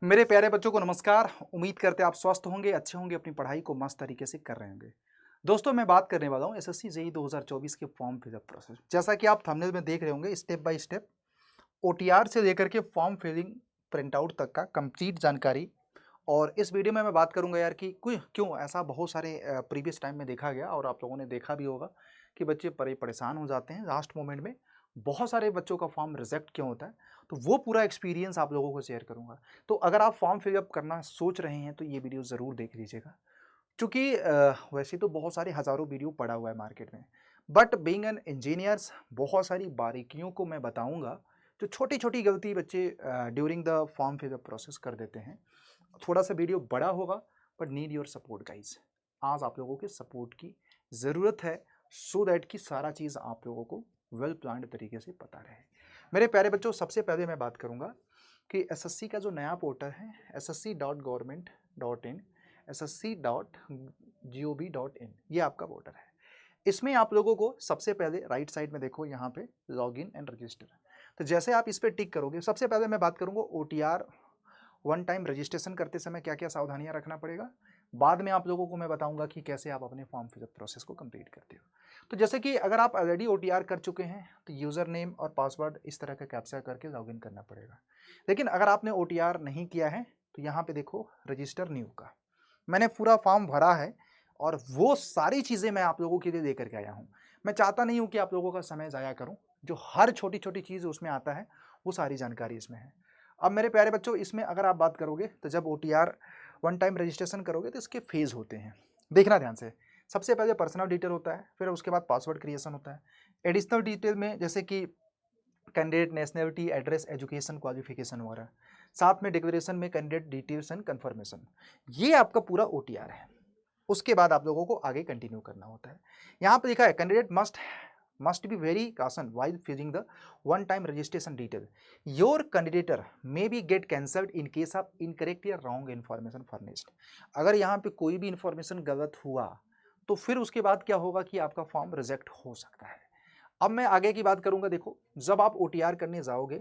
मेरे प्यारे बच्चों को नमस्कार। उम्मीद करते हैं आप स्वस्थ होंगे, अच्छे होंगे, अपनी पढ़ाई को मस्त तरीके से कर रहे होंगे। दोस्तों, मैं बात करने वाला हूँ एसएससी जेईई 2024 के फॉर्म फिलअप प्रोसेस। जैसा कि आप थंबनेल में देख रहे होंगे, स्टेप बाय स्टेप ओटीआर से लेकर के फॉर्म फिलिंग प्रिंट आउट तक का कंप्लीट जानकारी। और इस वीडियो में मैं बात करूंगा यार कि क्यों ऐसा बहुत सारे प्रीवियस टाइम में देखा गया और आप लोगों ने देखा भी होगा कि बच्चे परेशान हो जाते हैं लास्ट मोमेंट में। बहुत सारे बच्चों का फॉर्म रिजेक्ट क्यों होता है, तो वो पूरा एक्सपीरियंस आप लोगों को शेयर करूंगा। तो अगर आप फॉर्म फिलअप करना सोच रहे हैं तो ये वीडियो ज़रूर देख लीजिएगा। क्योंकि वैसे तो बहुत सारे हज़ारों वीडियो पड़ा हुआ है मार्केट में, बट बीइंग एन इंजीनियर्स बहुत सारी बारीकियों को मैं बताऊंगा। जो छोटी छोटी गलती बच्चे during the form fill up process कर देते हैं। थोड़ा सा वीडियो बड़ा होगा, but need your support guys. आज आप लोगों के सपोर्ट की ज़रूरत है, सो दैट कि सारा चीज़ आप लोगों को वेल प्लान्ड तरीके से पता रहे। मेरे प्यारे बच्चों, सबसे पहले मैं बात करूंगा कि एसएससी का जो नया पोर्टल है ssc.government.in ssc.gov.in, ये आपका पोर्टल है। इसमें आप लोगों को सबसे पहले राइट साइड में देखो, यहाँ पे लॉगिन एंड रजिस्टर। तो जैसे आप इस पर टिक करोगे, सबसे पहले मैं बात करूंगा ओटीआर वन टाइम रजिस्ट्रेशन करते समय क्या क्या सावधानियां रखना पड़ेगा। बाद में आप लोगों को मैं बताऊंगा कि कैसे आप अपने फॉर्म फिलअप प्रोसेस को कंप्लीट करते हो। तो जैसे कि अगर आप ऑलरेडी ओटीआर कर चुके हैं तो यूज़र नेम और पासवर्ड इस तरह का कैप्चा करके लॉगिन करना पड़ेगा। लेकिन अगर आपने ओटीआर नहीं किया है तो यहाँ पे देखो रजिस्टर न्यू का मैंने पूरा फॉर्म भरा है, और वो सारी चीज़ें मैं आप लोगों के लिए लेकर के आया हूँ। मैं चाहता नहीं हूँ कि आप लोगों का समय ज़ाया करूँ। जो हर छोटी छोटी चीज़ उसमें आता है वो सारी जानकारी इसमें है। अब मेरे प्यारे बच्चों, इसमें अगर आप बात करोगे तो जब ओटीआर वन टाइम रजिस्ट्रेशन करोगे तो इसके फेज़ होते हैं, देखना ध्यान से। सबसे पहले पर्सनल डिटेल होता है, फिर उसके बाद पासवर्ड क्रिएशन होता है। एडिशनल डिटेल में जैसे कि candidate nationality, address, education, qualification वगैरह। साथ में डिक्लेरेशन में कैंडिडेट डिटेल्स एंड कन्फर्मेशन। ये आपका पूरा ओटीआर है। उसके बाद आप लोगों को आगे कंटिन्यू करना होता है। यहाँ पे लिखा है candidate must be very caution while filling the one time registration detail. Your candidature may be get cancelled in case of incorrect या wrong information furnished. अगर यहाँ पे कोई भी इंफॉर्मेशन गलत हुआ तो फिर उसके बाद क्या होगा कि आपका फॉर्म रिजेक्ट हो सकता है। अब मैं आगे की बात करूंगा। देखो, जब आप ओटीआर करने जाओगे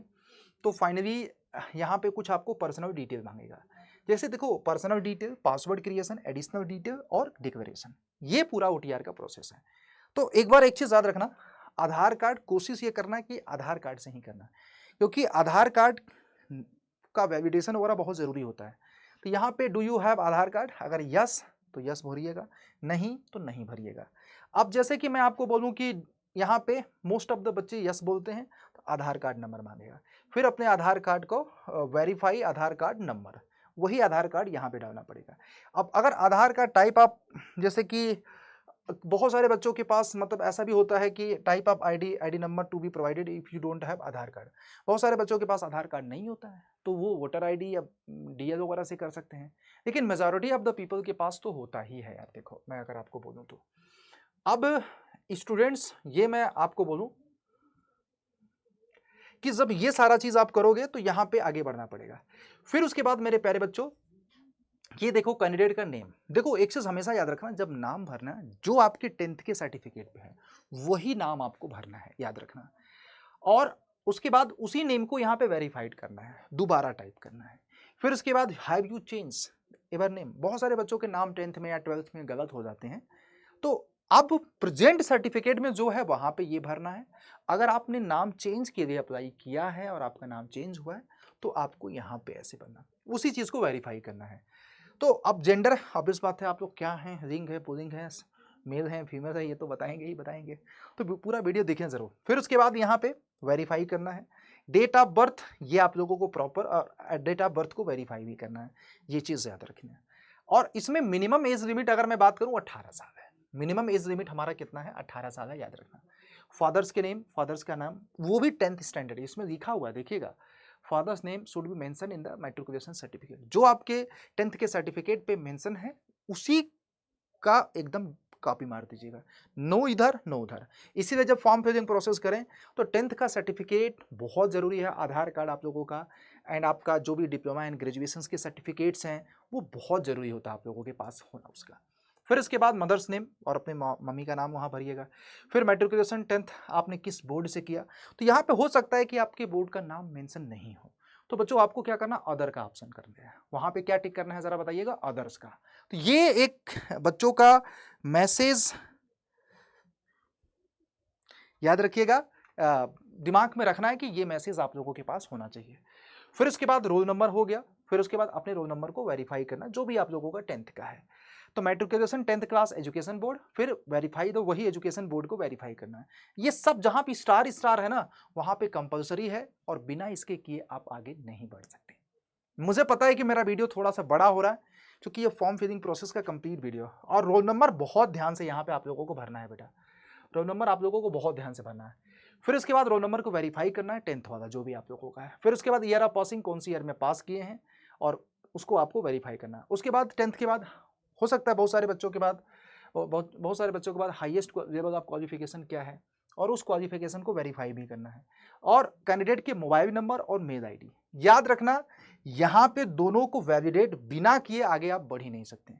तो फाइनली यहाँ पे कुछ आपको पर्सनल डिटेल मांगेगा। जैसे देखो, personal detail, password creation, additional detail और डिक्लेरेशन, ये पूरा ओटीआर का प्रोसेस है। तो एक बार एक चीज़ याद रखना, आधार कार्ड कोशिश ये करना कि आधार कार्ड से ही करना, क्योंकि आधार कार्ड का वैलिडेशन वगैरह बहुत ज़रूरी होता है। तो यहाँ पे do you have Aadhaar card, अगर यस तो यस भरिएगा, नहीं तो नहीं भरिएगा। अब जैसे कि मैं आपको बोलूँ कि यहाँ पे मोस्ट ऑफ द बच्चे यस बोलते हैं, तो आधार कार्ड नंबर मांगेगा। फिर अपने आधार कार्ड को वेरीफाई आधार कार्ड नंबर, वही आधार कार्ड यहाँ पे डालना पड़ेगा। अब अगर आधार कार्ड टाइप आप, जैसे कि बहुत सारे बच्चों के पास मतलब ऐसा भी होता है कि type of ID number to be provided if you don't have Aadhaar card. बहुत सारे बच्चों के पास आधार कार्ड नहीं होता है, तो वो वोटर आईडी या डीएल वगैरह से कर सकते हैं। लेकिन मेजॉरिटी ऑफ द पीपल के पास तो होता ही है यार। देखो, मैं अगर आपको बोलूँ तो अब स्टूडेंट्स, ये मैं आपको बोलूँ कि जब ये सारा चीज़ आप करोगे तो यहाँ पे आगे बढ़ना पड़ेगा। फिर उसके बाद मेरे प्यारे बच्चों, ये देखो कैंडिडेट का नेम। देखो, एक चीज हमेशा याद रखना, जब नाम भरना है जो आपके 10th के सर्टिफिकेट पे है वही नाम आपको भरना है, याद रखना। और उसके बाद उसी नेम को यहाँ पे वेरीफाइड करना है, दोबारा टाइप करना है। फिर उसके बाद have you change ever name. बहुत सारे बच्चों के नाम 10th में या 12th में गलत हो जाते हैं, तो अब प्रेजेंट सर्टिफिकेट में जो है वहां पे ये भरना है। अगर आपने नाम चेंज के लिए अप्लाई किया है और आपका नाम चेंज हुआ है तो आपको यहाँ पे ऐसे भरना, उसी चीज को वेरीफाई करना है। तो अब जेंडर, ऑब्वियस बात है, आप लोग क्या हैं, रिंग है, पुलिंग है, मेल है, फीमेल है, ये तो बताएंगे ही बताएंगे। तो पूरा वीडियो देखें ज़रूर। फिर उसके बाद यहाँ पे वेरीफाई करना है डेट ऑफ बर्थ। ये आप लोगों को प्रॉपर और डेट ऑफ बर्थ को वेरीफाई भी करना है, ये चीज़ याद रखनी है। और इसमें मिनिमम एज लिमिट अगर मैं बात करूँ 18 साल है। मिनिमम एज लिमिट हमारा कितना है, 18 साल है, याद रखना। फादर्स के नेम, फादर्स का नाम वो भी 10th स्टैंडर्ड इसमें लिखा हुआ है, देखिएगा। Father's name should be mention in the matriculation certificate. जो आपके 10th के सर्टिफिकेट पे मेंशन है उसी का एकदम कॉपी मार दीजिएगा, नो इधर नो उधर। इसीलिए जब फॉर्म फिलिंग प्रोसेस करें तो 10th का सर्टिफिकेट बहुत ज़रूरी है, आधार कार्ड आप लोगों का, एंड आपका जो भी डिप्लोमा एंड ग्रेजुएशन के सर्टिफिकेट्स हैं वो बहुत ज़रूरी होता है आप लोगों के पास होना उसका। फिर इसके बाद मदर्स नेम और अपने मम्मी का नाम वहाँ भरिएगा। फिर मैट्रिकुलेशन 10th आपने किस बोर्ड से किया, तो यहाँ पे हो सकता है कि आपके बोर्ड का नाम मेंशन नहीं हो, तो बच्चों आपको क्या करना, अदर का ऑप्शन करना है, वहां पे क्या टिक करना है जरा बताइएगा, अदर्स का। तो ये एक बच्चों का मैसेज याद रखिएगा, दिमाग में रखना है कि ये मैसेज आप लोगों के पास होना चाहिए। फिर उसके बाद रोल नंबर हो गया, फिर उसके बाद अपने रोल नंबर को वेरीफाई करना, जो भी आप लोगों का 10th का है। तो matriculation 10th class education board, फिर वेरीफाई दो वही एजुकेशन बोर्ड को वेरीफाई करना है। ये सब जहां पे स्टार स्टार है ना, वहां पे कंपलसरी है और बिना इसके किए आप आगे नहीं बढ़ सकते। मुझे पता है कि मेरा वीडियो थोड़ा सा बड़ा हो रहा है क्योंकि ये फॉर्म फिलिंग प्रोसेस का कंप्लीट वीडियो, और रोल नंबर बहुत ध्यान से यहाँ पे आप लोगों को भरना है बेटा, रोल नंबर आप लोगों को बहुत ध्यान से भरना है। फिर उसके बाद रोल नंबर को वेरीफाई करना है 10th वाला जो भी आप लोगों का है। फिर उसके बाद ईयर ऑफ पासिंग, कौन सी ईयर में पास किए हैं, और उसको आपको वेरीफाई करना है। उसके बाद 10th के बाद हो सकता है बहुत सारे बच्चों के बाद, बहुत सारे बच्चों के बाद हाईएस्ट लेवल ऑफ क्वालिफिकेशन क्या है, और उस क्वालिफिकेशन को वेरीफाई भी करना है। और कैंडिडेट के मोबाइल नंबर और मेल आईडी याद रखना, यहाँ पे दोनों को वैलिडेट बिना किए आगे आप बढ़ ही नहीं सकते।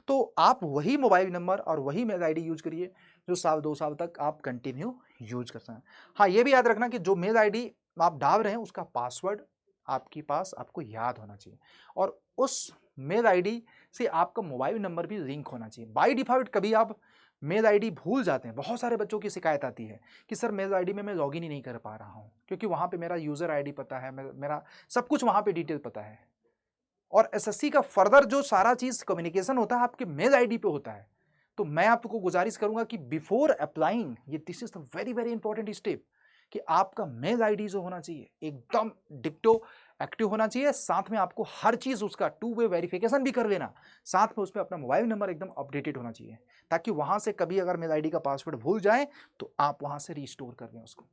तो आप वही मोबाइल नंबर और वही मेल आईडी यूज करिए जो साल 2 साल तक आप कंटिन्यू यूज कर सकते। हाँ, ये भी याद रखना कि जो मेल आईडी आप डाल रहे हैं उसका पासवर्ड आपके पास आपको याद होना चाहिए, और उस मेल आईडी से आपका मोबाइल नंबर भी लिंक होना चाहिए। बाय डिफॉल्ट कभी आप मेल आईडी भूल जाते हैं, बहुत सारे बच्चों की शिकायत आती है कि सर मेल आईडी में मैं लॉगिन ही नहीं कर पा रहा हूँ, क्योंकि वहाँ पे मेरा यूज़र आईडी पता है, मेरा सब कुछ वहाँ पे डिटेल पता है। और एसएससी का फर्दर जो सारा चीज़ कम्युनिकेशन होता है आपके मेल आईडी पे होता है। तो मैं आपको गुजारिश करूंगा कि बिफोर अप्लाइंग, ये this is the very very important step, कि आपका मेल आईडी जो होना चाहिए एकदम डिक्टो एक्टिव होना चाहिए। साथ में आपको हर चीज उसका 2 वे वेरिफिकेशन भी कर लेना, साथ में उसमें अपना मोबाइल नंबर एकदम अपडेटेड होना चाहिए, ताकि वहां से कभी अगर मेल आईडी का पासवर्ड भूल जाए तो आप वहां से रिस्टोर कर दें उसको,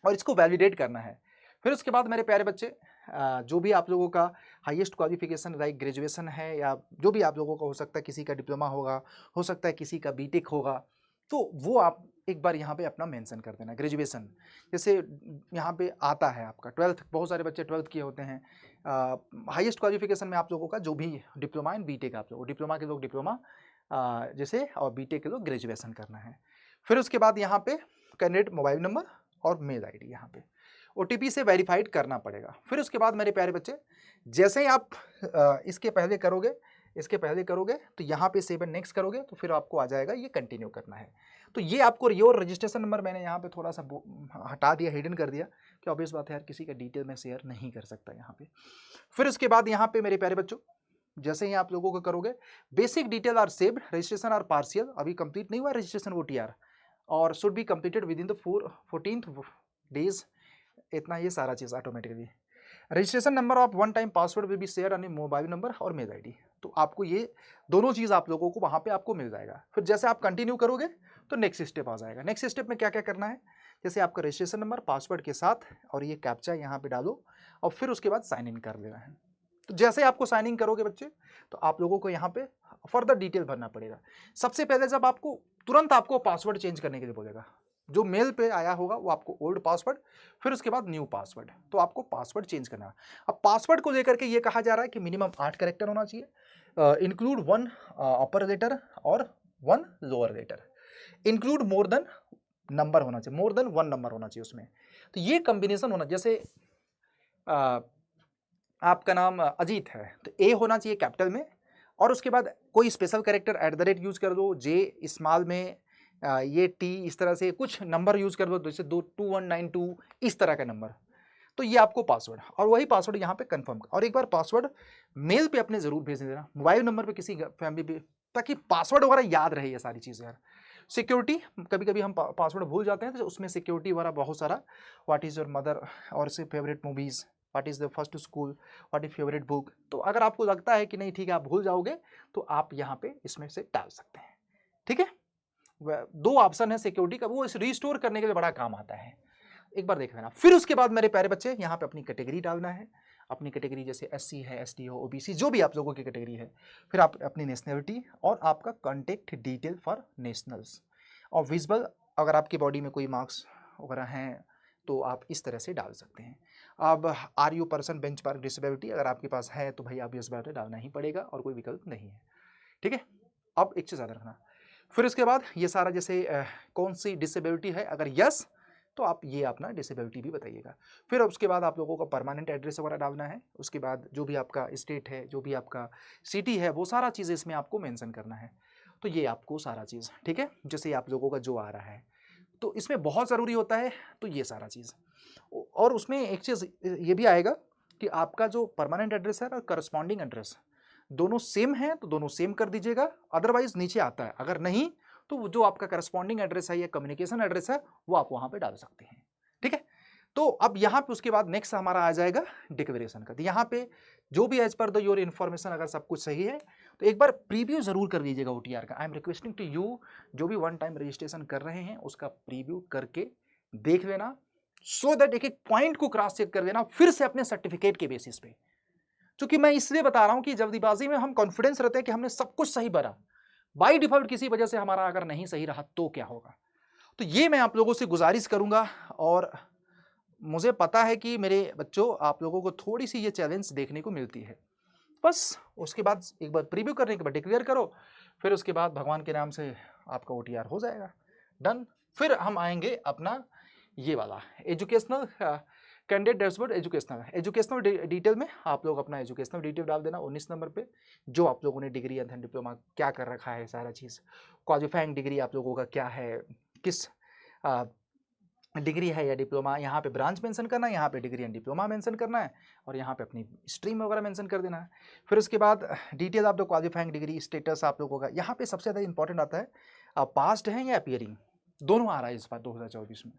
और इसको वैलिडेट करना है। फिर उसके बाद मेरे प्यारे बच्चे, जो भी आप लोगों का हाईएस्ट क्वालिफिकेशन लाइक ग्रेजुएशन है, या जो भी आप लोगों का हो सकता है, किसी का डिप्लोमा होगा, हो सकता है किसी का बीटेक होगा, तो वो आप एक बार यहाँ पे अपना मेंशन कर देना। ग्रेजुएशन जैसे यहाँ पे आता है आपका 12th, बहुत सारे बच्चे 12th किए होते हैं। हाईएस्ट क्वालिफिकेशन में आप लोगों का जो भी डिप्लोमा एंड बीटेक, आप लोग डिप्लोमा के लोग डिप्लोमा जैसे, और बीटेक के लोग ग्रेजुएशन करना है। फिर उसके बाद यहाँ पे कैंडिडेट मोबाइल नंबर और मेल आईडी यहाँ पे ओटीपी से वेरीफाइड करना पड़ेगा। फिर उसके बाद मेरे प्यारे बच्चे, जैसे ही आप इसके पहले करोगे तो यहाँ पे 7 नेक्स्ट करोगे तो फिर आपको आ जाएगा ये कंटिन्यू करना है। तो ये आपको योर रजिस्ट्रेशन नंबर मैंने यहाँ पे थोड़ा सा हटा दिया, हिडन कर दिया, कि ऑब्वियस बात है यार, किसी का डिटेल में शेयर नहीं कर सकता यहाँ पे। फिर उसके बाद यहाँ पे मेरे प्यारे बच्चों, जैसे ही आप लोगों को करोगे, basic detail are saved, registration are partial, अभी कंप्लीट नहीं हुआ रजिस्ट्रेशन ओटीआर, और should be completed within the 14th days, इतना ये सारा चीज़ automatically. Registration number of one time password will be share on mobile number और mail ID, तो आपको ये दोनों चीज़ आप लोगों को वहाँ पे आपको मिल जाएगा। फिर जैसे आप कंटिन्यू करोगे तो नेक्स्ट स्टेप आ जाएगा। नेक्स्ट स्टेप में क्या क्या करना है, जैसे आपका रजिस्ट्रेशन नंबर पासवर्ड के साथ और ये कैप्चा यहाँ पे डालो, और फिर उसके बाद साइन इन कर देना है। तो जैसे आपको साइन इन करोगे बच्चे, तो आप लोगों को यहाँ पे फर्दर डिटेल भरना पड़ेगा। सबसे पहले जब आपको तुरंत आपको पासवर्ड चेंज करने के लिए बोलेगा, जो मेल पे आया होगा वो आपको ओल्ड पासवर्ड, फिर उसके बाद न्यू पासवर्ड, तो आपको पासवर्ड चेंज करना है। अब पासवर्ड को लेकर के ये कहा जा रहा है कि मिनिमम 8 कैरेक्टर होना चाहिए, इंक्लूड 1 अपर लेटर और 1 lower letter, include more than number होना चाहिए, मोर देन 1 नंबर होना चाहिए उसमें। तो ये कॉम्बिनेशन होना, जैसे आपका नाम अजीत है तो ए होना चाहिए कैपिटल में, और उसके बाद कोई स्पेशल कैरेक्टर @ यूज कर दो, जे स्मॉल में, ये टी, इस तरह से कुछ नंबर यूज कर दो, जैसे 2192 इस तरह का नंबर। तो ये आपको पासवर्ड, और वही पासवर्ड यहाँ पे कंफर्म, और एक बार पासवर्ड मेल पे अपने जरूर भेज देना, मोबाइल नंबर पे किसी फैमिली पे, ताकि पासवर्ड वगैरह याद रहे ये सारी चीज़ें यार। सिक्योरिटी, कभी कभी हम पासवर्ड भूल जाते हैं, तो उसमें सिक्योरिटी वगैरह बहुत सारा, व्हाट इज़ योर मदर, और से favourite movies, what is the first school, what is favourite book. तो अगर आपको लगता है कि नहीं ठीक है आप भूल जाओगे, तो आप यहाँ पे इसमें से डाल सकते हैं। ठीक है, 2 ऑप्शन है सिक्योरिटी का, वो इस रिस्टोर करने के लिए बड़ा काम आता है, एक बार देख लेना। फिर उसके बाद मेरे प्यारे बच्चे, यहाँ पे अपनी कैटेगरी डालना है, अपनी कैटेगरी जैसे SC है, ST हो, OBC, जो भी आप लोगों की कैटेगरी है। फिर आप अपनी नेशनलिटी और आपका कॉन्टेक्ट डिटेल फॉर नेशनल्स, और विजिबल, अगर आपकी बॉडी में कोई मार्क्स वगैरह हैं तो आप इस तरह से डाल सकते हैं। अब are you person benchmark disability, अगर आपके पास है तो भाई आप इस बार डालना ही पड़ेगा और कोई विकल्प नहीं है। ठीक है, अब एक चीज़ याद रखना, फिर उसके बाद ये सारा जैसे कौन सी डिसेबिलिटी है, अगर यस तो आप ये अपना डिसेबिलिटी भी बताइएगा। फिर उसके बाद आप लोगों को परमानेंट एड्रेस वगैरह डालना है, उसके बाद जो भी आपका स्टेट है, जो भी आपका सिटी है, वो सारा चीज़ इसमें आपको मेंशन करना है। तो ये आपको सारा चीज़, ठीक है, जैसे आप लोगों का जो आ रहा है, तो इसमें बहुत ज़रूरी होता है, तो ये सारा चीज़। और उसमें एक चीज़ ये भी आएगा कि आपका जो परमानेंट एड्रेस है और करस्पॉन्डिंग एड्रेस दोनों सेम है तो दोनों सेम कर दीजिएगा, अदरवाइज नीचे आता है, अगर नहीं तो वो जो आपका करस्पॉन्डिंग एड्रेस है या कम्युनिकेशन एड्रेस है वो आप वहाँ पे डाल सकते हैं, ठीक है। तो अब यहाँ पे उसके बाद नेक्स्ट हमारा आ जाएगा डिक्लेरेशन का। तो यहाँ पे जो भी as per the your information अगर सब कुछ सही है तो एक बार प्रीव्यू जरूर कर लीजिएगा OTR का। I am requesting to you, जो भी वन टाइम रजिस्ट्रेशन कर रहे हैं उसका प्रीव्यू करके देख लेना, सो दैट एक एक पॉइंट को क्रॉस चेक कर लेना फिर से अपने सर्टिफिकेट के बेसिस पे। क्योंकि मैं इसलिए बता रहा हूं कि जल्दीबाजी में हम कॉन्फिडेंस रहते हैं कि हमने सब कुछ सही भरा, बाय डिफॉल्ट किसी वजह से हमारा अगर नहीं सही रहा तो क्या होगा। तो ये मैं आप लोगों से गुजारिश करूंगा, और मुझे पता है कि मेरे बच्चों आप लोगों को थोड़ी सी ये चैलेंज देखने को मिलती है। बस उसके बाद एक बार प्रीव्यू करने के बाद डिक्लेयर करो, फिर उसके बाद भगवान के नाम से आपका OTR हो जाएगा डन। फिर हम आएंगे अपना ये वाला educational candidate dashboard. Educational detail में आप लोग अपना एजुकेशनल डिटेल डाल देना 19 नंबर पे, जो आप लोगों ने डिग्री या डिप्लोमा क्या कर रखा है, सारा चीज़ क्वालिफाइंग डिग्री आप लोगों का क्या है, किस डिग्री है या डिप्लोमा, यहाँ पे ब्रांच मेंशन करना है, यहाँ पे डिग्री एंड डिप्लोमा मेंशन करना है, और यहाँ पे अपनी स्ट्रीम वगैरह मेंशन कर देना है। फिर उसके बाद डिटेल आप लोग क्वालिफाइंग डिग्री स्टेटस आप लोगों का, यहाँ पे सबसे ज़्यादा इंपॉर्टेंट आता है पास्ट है या अपीयरिंग, दोनों आ रहा है इस बार 2024 में।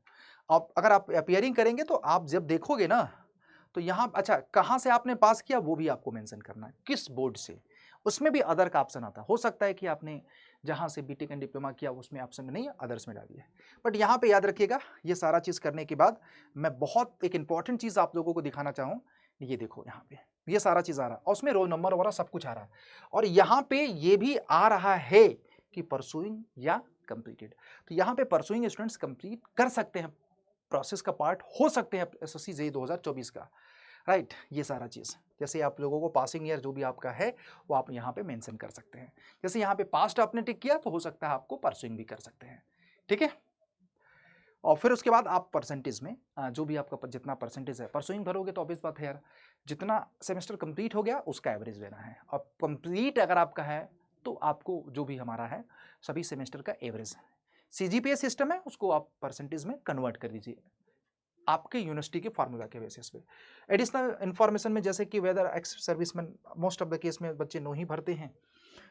अब अगर आप अपीयरिंग करेंगे तो आप जब देखोगे ना तो यहाँ अच्छा कहाँ से आपने पास किया वो भी आपको मेंशन करना है, किस बोर्ड से, उसमें भी अदर का ऑप्शन आता है। हो सकता है कि आपने जहाँ से बीटेक एंड डिप्लोमा किया उसमें ऑप्शन में नहीं है, अदर्स में डालिए। बट यहाँ पे याद रखिएगा, ये सारा चीज़ करने के बाद मैं बहुत एक इंपॉर्टेंट चीज़ आप लोगों को दिखाना चाहूँ। ये देखो यहाँ पे ये सारा चीज़ आ रहा है और उसमें रोल नंबर वगैरह सब कुछ आ रहा है, और यहाँ पे ये भी आ रहा है कि परसुइंग या कंप्लीटेड। तो यहाँ पे परसुइंग स्टूडेंट्स कंप्लीट कर सकते हैं, प्रोसेस का पार्ट हो सकते हैं SSC JEE 2024 का, राइट। ये सारा चीज़ जैसे आप लोगों को पासिंग ईयर जो भी आपका है वो आप यहाँ पे मेंशन कर सकते हैं। जैसे यहाँ पे पास्ट आपने टिक किया तो हो सकता है आपको परसुइंग भी कर सकते हैं, ठीक है। और फिर उसके बाद आप परसेंटेज में जो भी आपका जितना परसेंटेज है परसुइंग भरोगे तो ऑब्वियस बात है यार, जितना सेमेस्टर कंप्लीट हो गया उसका एवरेज लेना है। और कंप्लीट अगर आपका है तो आपको जो भी हमारा है सभी सेमेस्टर का एवरेज CGPA सिस्टम है उसको आप परसेंटेज में कन्वर्ट कर दीजिए आपके यूनिवर्सिटी के फार्मूला के बेसिस पे। एडिशनल इन्फॉर्मेशन में जैसे कि whether ex serviceman most of the case में बच्चे नो ही भरते हैं।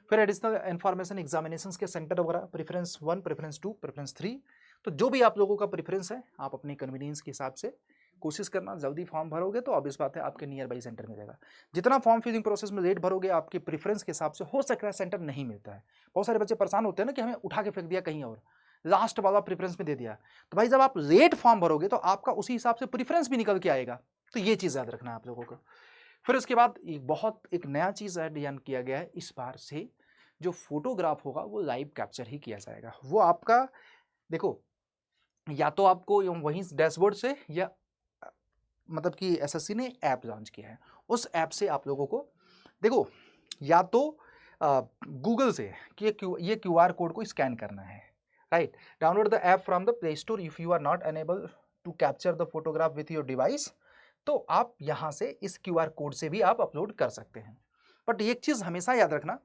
फिर एडिशनल इन्फॉर्मेशन एग्जामिनेशंस के सेंटर वगैरह, प्रेफरेंस 1, प्रेफरेंस 2, प्रेफरेंस 3, तो जो भी आप लोगों का प्रेफरेंस है आप अपने कन्वीनियंस के हिसाब से कोशिश करना, जल्दी फॉर्म भरोगे तो ऑब्वियस बात है आपके नियर बाई सेंटर मिलेगा। जितना फॉर्म फिलिंग प्रोसेस में लेट भरोगे आपके प्रेफरेंस के हिसाब से हो सकता है सेंटर नहीं मिलता है। बहुत सारे बच्चे परेशान होते हैं ना कि हमें उठा के फेंक दिया कहीं और, लास्ट वाला प्रेफरेंस में दे दिया। तो भाई जब आप लेट फॉर्म भरोगे तो आपका उसी हिसाब से प्रेफरेंस भी निकल के आएगा, तो ये चीज़ याद रखना है आप लोगों को। फिर उसके बाद एक नया चीज़ ऐड किया गया है इस बार से, जो फोटोग्राफ होगा वो लाइव कैप्चर ही किया जाएगा। वो आपका देखो या तो आपको वहीं डैशबोर्ड से या मतलब कि SSC ने ऐप लॉन्च किया है, उस ऐप से आप लोगों को देखो या तो गूगल से कि ये QR कोड को स्कैन करना है, right. Download the app from the play store if you are not enable to capture the photograph with your device, तो आप यहाँ से इस QR कोड से भी आप अपलोड कर सकते हैं। बट एक चीज़ हमेशा याद रखना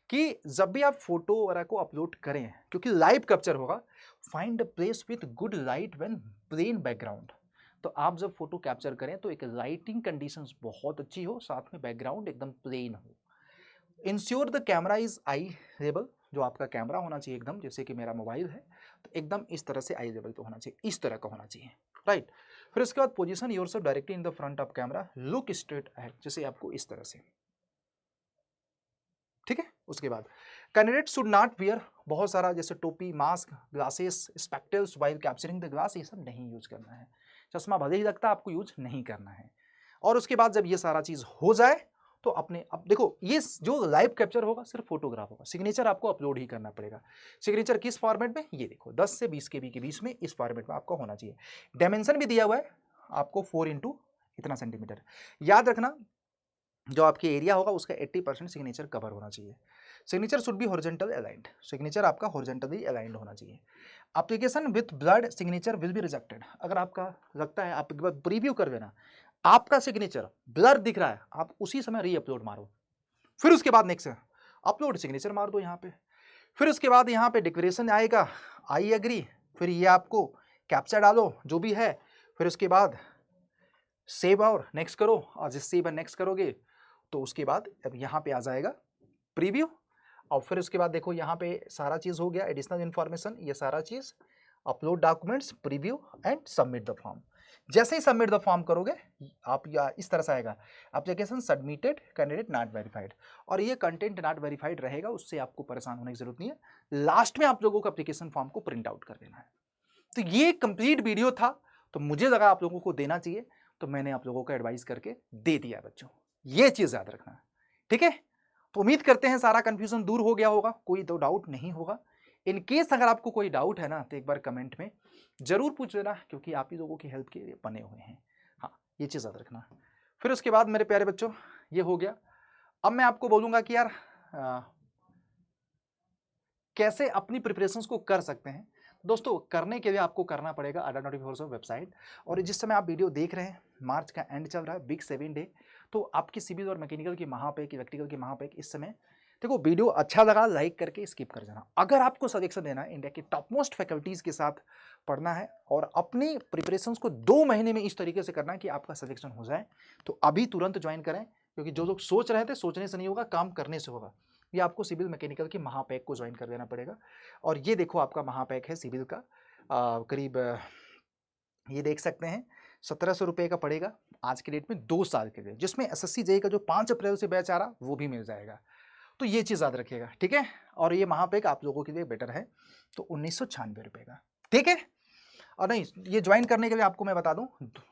कि जब भी आप फोटो वगैरह को अपलोड करें, क्योंकि लाइव कैप्चर होगा, find a place with good light when plain background. तो आप जब फोटो कैप्चर करें तो एक लाइटिंग कंडीशंस बहुत अच्छी हो, साथ में बैकग्राउंड एकदम प्लेन हो। Ensure the camera is I level, जो आपका कैमरा होना चाहिए एकदम, जैसे कि मेरा मोबाइल है तो एकदम इस तरह से आई लेवल पे होना चाहिए, इस तरह का होना चाहिए, राइट। फिर उसके बाद position yourself directly in the front of camera, look straight ahead, जैसे आपको इस तरह से, ठीक है। उसके बाद कैंडिडेट शुड नॉट वियर बहुत सारा जैसे टोपी, mask, glasses, spectacles while capturing the glass, ये सब नहीं यूज करना है। चश्मा भले ही लगता है आपको यूज नहीं करना है। और उसके बाद जब ये सारा चीज हो जाए तो अपने अब देखो ये जो लाइव कैप्चर होगा सिर्फ फोटोग्राफ होगा, सिग्नेचर आपको अपलोड ही करना पड़ेगा। सिग्नेचर किस फॉर्मेट में, ये देखो 10 से 20 KB के बीच में इस फॉर्मेट में आपको होना चाहिए। डायमेंशन भी दिया हुआ है आपको 4 इतना सेंटीमीटर। याद रखना जो आपके एरिया होगा उसका 80% सिग्नेचर कवर होना चाहिए। Signature should be horizontal aligned, signature आपका हॉरिजॉन्टली अलाइंड होना चाहिए। Application with blurred signature will be rejected, अगर आपका लगता है आप एक बार प्रीव्यू कर लेना, आपका सिग्नेचर ब्लर दिख रहा है, आप उसी समय री अपलोड मारो, फिर उसके बाद नेक्स्ट अपलोड सिग्नेचर मार दो यहाँ पे, फिर उसके बाद यहाँ पे डिक्लेरेशन आएगा आई एग्री, फिर ये आपको कैप्चा डालो जो भी है, फिर उसके बाद सेव और नेक्स्ट करो, और जिस सेव और नेक्स्ट करोगे तो उसके बाद अब यहाँ पे आ जाएगा प्रीव्यू, और फिर उसके बाद देखो यहाँ पे सारा चीज़ हो गया, एडिशनल इन्फॉर्मेशन, ये सारा चीज़, upload documents, preview and submit the form. जैसे ही सबमिट द फॉर्म करोगे आप या इस तरह से आएगा application submitted candidate not verified, और ये कंटेंट नॉट वेरीफाइड रहेगा, उससे आपको परेशान होने की जरूरत नहीं है। लास्ट में आप लोगों को एप्लीकेशन फॉर्म को प्रिंट आउट कर देना है। तो ये कंप्लीट वीडियो था, तो मुझे लगा आप लोगों को देना चाहिए, तो मैंने आप लोगों को एडवाइस करके दे दिया बच्चों, ये चीज़ याद रखना, ठीक है। तो उम्मीद करते हैं सारा कंफ्यूजन दूर हो गया होगा, कोई तो डाउट नहीं होगा। इन केस अगर आपको कोई डाउट है ना तो एक बार कमेंट में जरूर पूछ लेना, क्योंकि आप ही लोगों की हेल्प के लिए बने हुए हैं। हाँ, ये चीज़ याद रखना। फिर उसके बाद मेरे प्यारे बच्चों ये हो गया, अब मैं आपको बोलूँगा कि यार कैसे अपनी प्रिपरेशंस को कर सकते हैं। दोस्तों करने के लिए आपको करना पड़ेगा अडा नोटिफिकेशन वेबसाइट, और जिस समय आप वीडियो देख रहे हैं मार्च का एंड चल रहा है, बिग 7 डे, तो आपकी सिविल और मैकेनिकल की महापैक, इलेक्ट्रिकल की महापैक इस समय देखो, वीडियो अच्छा लगा लाइक करके स्किप कर जाना। अगर आपको सिलेक्शन देना है, इंडिया की टॉप मोस्ट फैकल्टीज़ के साथ पढ़ना है और अपनी प्रिपरेशंस को 2 महीने में इस तरीके से करना है कि आपका सिलेक्शन हो जाए, तो अभी तुरंत ज्वाइन करें, क्योंकि जो लोग सोच रहे थे सोचने से नहीं होगा, काम करने से होगा। ये आपको सिविल मैकेनिकल की महापैक को ज्वाइन कर देना पड़ेगा। और ये देखो आपका महापैक है सिविल का, करीब ये देख सकते हैं 1700 रुपये का पड़ेगा आज के डेट में 2 साल के लिए, जिसमें एसएससी जेईई का जो 5 अप्रैल से बैच आ रहा वो भी मिल जाएगा। तो ये चीज़ याद रखिएगा, ठीक है। और ये महापैक आप लोगों के लिए बेटर है, तो 1996 रुपये का, ठीक है। और नहीं, ये ज्वाइन करने के लिए आपको मैं बता दूं,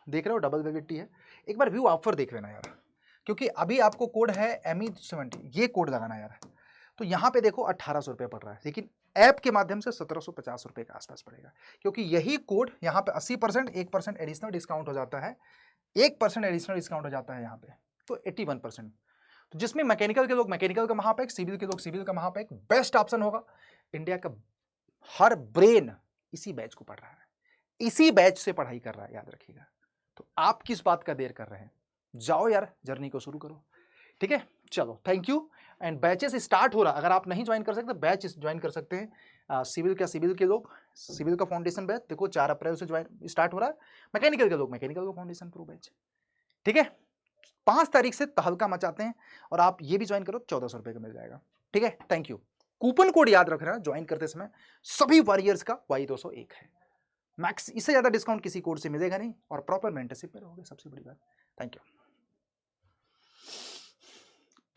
देख रहे हो डबल वेलिडिटी है, एक बार व्यू ऑफर देख लेना यार, क्योंकि अभी आपको कोड है ME70, ये कोड लगाना यार। तो यहाँ पे देखो 1800 रुपये पड़ रहा है, लेकिन ऐप के माध्यम से 1750 रुपये के आसपास पड़ेगा, क्योंकि यही कोड यहाँ पे 80%, 1% एडिशनल डिस्काउंट हो जाता है, 1% एडिशनल डिस्काउंट हो जाता है यहाँ पे, तो 81%। तो जिसमें मैकेनिकल के लोग मैकेनिकल का महापैक, सिविल के लोग सिविल का महापैक बेस्ट ऑप्शन होगा। इंडिया का हर ब्रेन इसी बैच को पढ़ रहा है, इसी बैच से पढ़ाई कर रहा है, याद रखिएगा। तो आप किस बात का देर कर रहे हैं, जाओ यार जर्नी को शुरू करो, ठीक है। चलो thank you. And batches start हो रहा, अगर आप नहीं ज्वाइन कर सकते बैच ज्वाइन कर सकते हैं। सिविल के लोग सिविल का फाउंडेशन बैच देखो 4 अप्रैल से ज्वाइन स्टार्ट हो रहा है, मैकेनिकल के लोग मैकेनिकल का फाउंडेशन प्रो बैच, ठीक है। 5 तारीख से तहलका मचाते हैं, और आप ये भी ज्वाइन करो 1400 रुपये का मिल जाएगा, ठीक है। Thank you. कूपन कोड याद रख रहे हैं ज्वाइन करते समय, सभी वॉरियर्स का Y201 है, मैक्स, इससे ज्यादा डिस्काउंट किसी कोड से मिलेगा नहीं, और प्रॉपर मेंटरशिप में रहोगे, सबसे बड़ी बात। Thank you.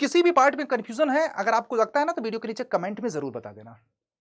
किसी भी पार्ट में कंफ्यूजन है, अगर आपको लगता है ना, तो वीडियो के नीचे कमेंट में जरूर बता देना।